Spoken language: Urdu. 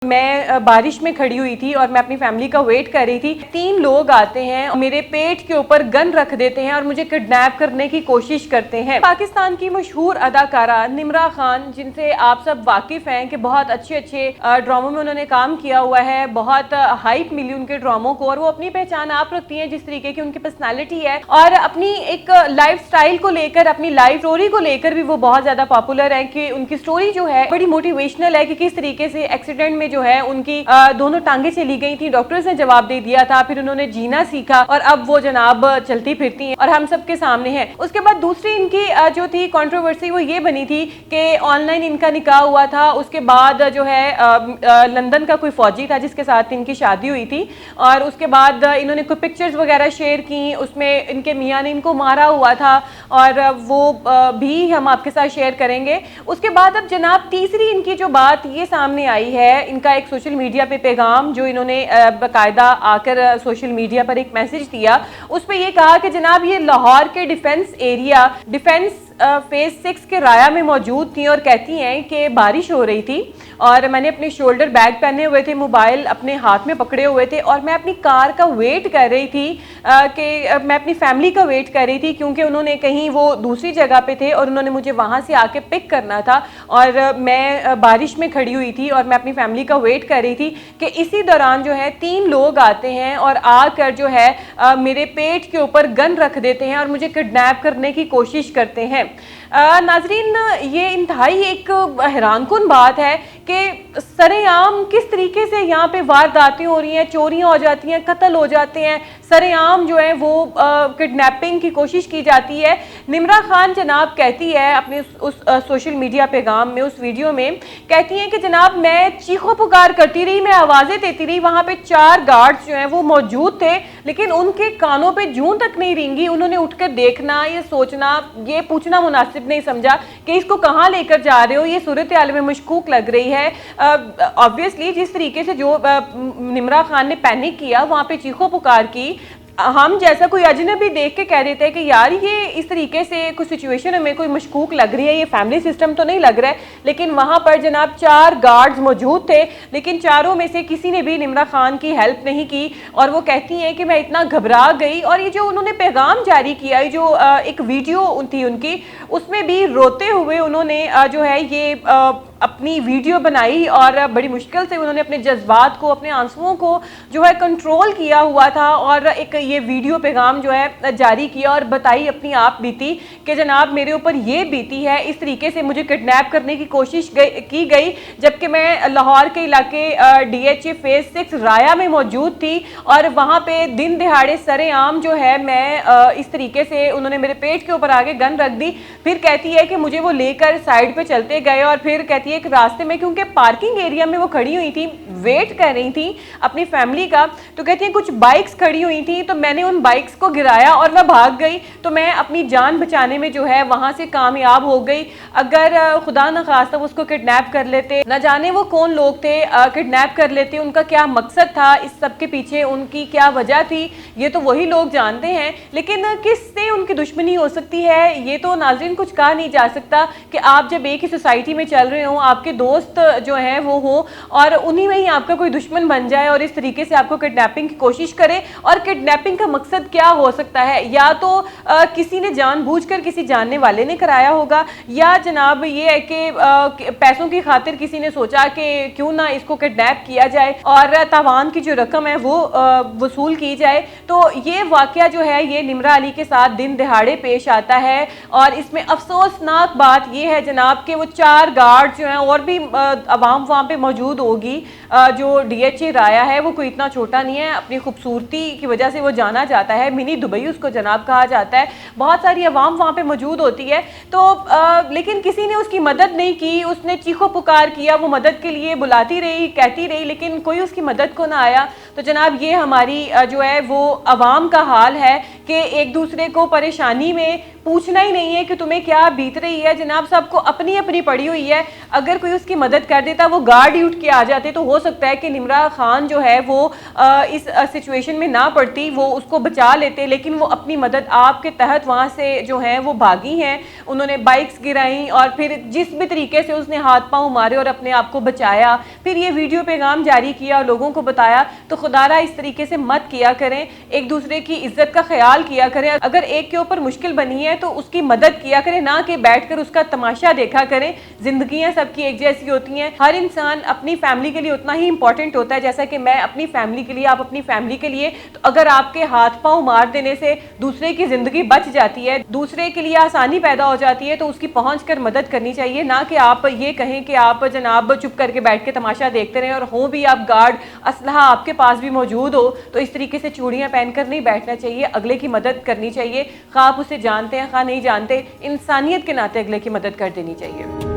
میں بارش میں کھڑی ہوئی تھی اور میں اپنی فیملی کا ویٹ کر رہی تھی. 3 لوگ آتے ہیں, میرے پیٹ کے اوپر گن رکھ دیتے ہیں اور مجھے کڈنیپ کرنے کی کوشش کرتے ہیں. پاکستان کی مشہور اداکارہ نمرا خان, جن سے آپ سب واقف ہیں کہ بہت اچھے ڈراموں میں انہوں نے کام کیا ہوا ہے, بہت ہائپ ملی ان کے ڈراموں کو, اور وہ اپنی پہچان آپ رکھتی ہیں جس طریقے کی ان کی پرسنالٹی ہے, اور اپنی ایک لائف سٹائل کو لے کر, اپنی لائف سٹوری کو لے کر بھی وہ بہت زیادہ پاپولر ہے کہ ان کی سٹوری جو ہے بڑی موٹیویشنل ہے کہ کس طریقے سے ایکسیڈنٹ میں جو ہے ان کی دونوں ٹانگیں چلی گئی تھی, ڈاکٹرز نے جواب دے دیا تھا, پھر انہوں نے جینا سیکھا اور اب وہ جناب چلتی پھرتی ہیں اور ہم سب کے سامنے ہیں. اس کے بعد دوسری ان کی جو تھی کنٹروورسی وہ یہ بنی تھی کہ آن لائن ان کا نکاح ہوا تھا, اس کے بعد جو ہے لندن کا کوئی فوجی تھا جس کے ساتھ ان کی شادی ہوئی تھی, اور اس کے بعد انہوں نے کوئی پکچرز وغیرہ شیئر کی, اس میں ان کے میاں نے ان کو مارا ہوا تھا اور وہ بھی ہم آپ کے ساتھ شیئر کریں گے. اس کے بعد اب جناب تیسری ان کی جو بات یہ سامنے آئی ہے, ان کا ایک سوشل میڈیا پہ پیغام جو انہوں نے باقاعدہ آ کر سوشل میڈیا پر ایک میسج دیا, اس پہ یہ کہا کہ جناب یہ لاہور کے ڈیفنس ایریا ڈیفنس فیز 6 کے رایا میں موجود تھیں, اور کہتی ہیں کہ بارش ہو رہی تھی اور میں نے اپنے شولڈر بیگ پہنے ہوئے تھے, موبائل اپنے ہاتھ میں پکڑے ہوئے تھے, اور میں اپنی کار کا ویٹ کر رہی تھی کہ میں اپنی فیملی کا ویٹ کر رہی تھی, کیونکہ انہوں نے کہیں وہ دوسری جگہ پہ تھے اور انہوں نے مجھے وہاں سے آ کے پک کرنا تھا, اور میں بارش میں کھڑی ہوئی تھی اور میں اپنی فیملی کا ویٹ کر رہی تھی کہ اسی دوران جو ہے 3 لوگ آتے ہیں اور آ کر جو ہے میرے پیٹ کے اوپر گن رکھ دیتے ہیں اور مجھے کڈنیپ کرنے کی کوشش کرتے ہیں. ناظرین, یہ انتہائی ایک حیران کن بات ہے کہ سر عام کس طریقے سے یہاں پہ وارداتیں ہو رہی ہیں, چوریاں ہو جاتی ہیں, قتل ہو جاتے ہیں, سر عام جو ہے وہ کڈنیپنگ کی کوشش کی جاتی ہے. نمرا خان جناب کہتی ہے اپنے اس سوشل میڈیا پیغام میں, اس ویڈیو میں کہتی ہیں کہ جناب میں چیخو پکار کرتی رہی, میں آوازیں دیتی رہی, وہاں پہ 4 گارڈز جو ہیں وہ موجود تھے, لیکن ان کے کانوں پہ جوں تک نہیں رینگی. انہوں نے اٹھ کر دیکھنا, یہ سوچنا, یہ پوچھنا مناسب نہیں سمجھا کہ اس کو کہاں لے کر جا رہے ہو, یہ صورتحال میں مشکوک لگ رہی ہے. آبویسلی جس طریقے سے جو نمرا خان نے پینک کیا, وہاں پہ چیخو پکار کی, ہم جیسا کوئی اجنبی دیکھ کے کہہ دیتے ہیں کہ یار یہ اس طریقے سے کوئی سچویشن ہمیں کوئی مشکوک لگ رہی ہے, یہ فیملی سسٹم تو نہیں لگ رہا ہے. لیکن وہاں پر جناب 4 گارڈز موجود تھے, لیکن چاروں میں سے کسی نے بھی نمرا خان کی ہیلپ نہیں کی, اور وہ کہتی ہیں کہ میں اتنا گھبرا گئی. اور یہ جو انہوں نے پیغام جاری کیا, جو ایک ویڈیو تھی ان کی, اس میں بھی روتے ہوئے انہوں نے جو ہے یہ اپنی ویڈیو بنائی, اور بڑی مشکل سے انہوں نے اپنے جذبات کو, اپنے آنسوؤں کو جو ہے کنٹرول کیا ہوا تھا, اور ایک یہ ویڈیو پیغام جو ہے جاری کیا اور بتائی اپنی آپ بیتی کہ جناب میرے اوپر یہ بیتی ہے, اس طریقے سے مجھے کڈنیپ کرنے کی کوشش کی گئی, جبکہ میں لاہور کے علاقے DHA فیز 6 رایا میں موجود تھی, اور وہاں پہ دن دہاڑے سر عام جو ہے میں اس طریقے سے انہوں نے میرے پیٹ کے اوپر آگے گن رکھ دی. پھر کہتی ہے کہ مجھے وہ لے کر سائڈ پہ چلتے گئے, اور پھر کہتی ہے ایک راستے میں, کیونکہ پارکنگ ایریا میں وہ کھڑی ہوئی تھی, ویٹ کر رہی تھی اپنی فیملی کا, تو کہتی ہیں کچھ بائکس کھڑی ہوئی تھی, تو میں نے ان بائکس کو گرایا اور وہ بھاگ گئی, تو میں اپنی جان بچانے میں جو ہے وہاں سے کامیاب ہو گئی. اگر خدا نخواستہ اس کو کڈنیپ کر لیتے, نہ جانے وہ کون لوگ تھے, کڈنیپ کر لیتے, ان کا کیا مقصد تھا, اس سب کے پیچھے ان کی کیا وجہ تھی, یہ تو وہی لوگ جانتے ہیں. لیکن کس سے ان کی دشمنی ہو سکتی ہے یہ تو ناظرین کچھ کہا نہیں جا سکتا, کہ آپ جب ایک ہی سوسائٹی میں چل رہے ہوں, آپ کے دوست جو ہیں وہ ہوں, اور انہی میں ہی آپ کا کوئی دشمن بن جائے اور اس طریقے سے آپ کو کڈنیپنگ کی کوشش کرے. اور کڈنیپنگ کا مقصد کیا ہو سکتا ہے, یا تو کسی نے جان بوجھ کر کسی جاننے والے نے کرایا ہوگا, یا جناب یہ ہے کہ پیسوں کی خاطر کسی نے سوچا کہ کیوں نہ اس کو کڈنیپ کیا جائے اور تاوان کی جو رقم ہے وہ وصول کی جائے. تو یہ واقعہ جو ہے یہ نمرا علی کے ساتھ دن دہاڑے پیش آتا ہے, اور اس میں افسوسناک بات یہ ہے جناب کہ وہ 4 گارڈ جو ہیں, اور بھی عوام وہاں پہ موجود ہوگی, جو DHA رایا ہے وہ کوئی اتنا چھوٹا نہیں ہے, اپنی خوبصورتی کی وجہ سے وہ جانا جاتا ہے, منی دبئی اس کو جناب کہا جاتا ہے, بہت ساری عوام وہاں پہ موجود ہوتی ہے. تو لیکن کسی نے اس کی مدد نہیں کی, اس نے چیخو پکار کیا, وہ مدد کے لیے بلاتی رہی, کہتی رہی, لیکن کوئی اس کی مدد کو نہ آیا. تو جناب یہ ہماری جو ہے وہ عوام کا حال ہے کہ ایک دوسرے کو پریشانی میں پوچھنا ہی نہیں ہے کہ تمہیں کیا بیت رہی ہے. جناب سب کو اپنی اپنی پڑی ہوئی ہے. اگر کوئی اس کی مدد کر دیتا وہ گارڈ ہی اٹھ کے آ جاتے تو ہو سکتا ہے کہ نمرہ خان جو ہے وہ اس سچویشن میں نہ پڑتی, وہ اس کو بچا لیتے, لیکن وہ اپنی مدد آپ کے تحت وہاں سے جو ہیں وہ بھاگی ہیں. انہوں نے بائکس گرائیں اور پھر جس بھی طریقے سے اس نے ہاتھ پاؤں مارے اور اپنے آپ کو بچایا, پھر یہ ویڈیو پیغام جاری کیا اور لوگوں کو بتایا. تو خدا را اس طریقے سے مت کیا کریں, ایک دوسرے کی عزت کا خیال کیا کریں. اگر ایک کے اوپر مشکل بنی ہے تو اس کی مدد کیا کریں, نہ کہ بیٹھ کر اس کا تماشا دیکھا کریں. زندگیاں سب کی ایک جیسی ہوتی ہیں, ہر انسان اپنی فیملی کے لیے اتنا ہی امپورٹنٹ ہوتا ہے جیسا کہ میں اپنی فیملی کے لیے, آپ اپنی فیملی کے لیے. تو اگر آپ کے ہاتھ پاؤں مار دینے سے دوسرے کی زندگی بچ جاتی ہے, دوسرے کے لیے آسانی پیدا ہو جاتی ہے, تو اس کی پہنچ کر مدد کرنی چاہیے, نہ کہ آپ یہ کہیں کہ آپ جناب چپ کر کے بیٹھ کے تماشا دیکھتے رہیں, اور ہوں بھی آپ گارڈ, اسلحہ آپ کے پاس بھی موجود ہو, تو اس طریقے سے چوڑیاں پہن کر نہیں بیٹھنا چاہیے. اگلے کی مدد کرنی چاہیے, خواہ آپ اسے جانتے ہیں خواہ نہیں جانتے, انسانیت کے ناطے اگلے کی مدد کر دینی چاہیے.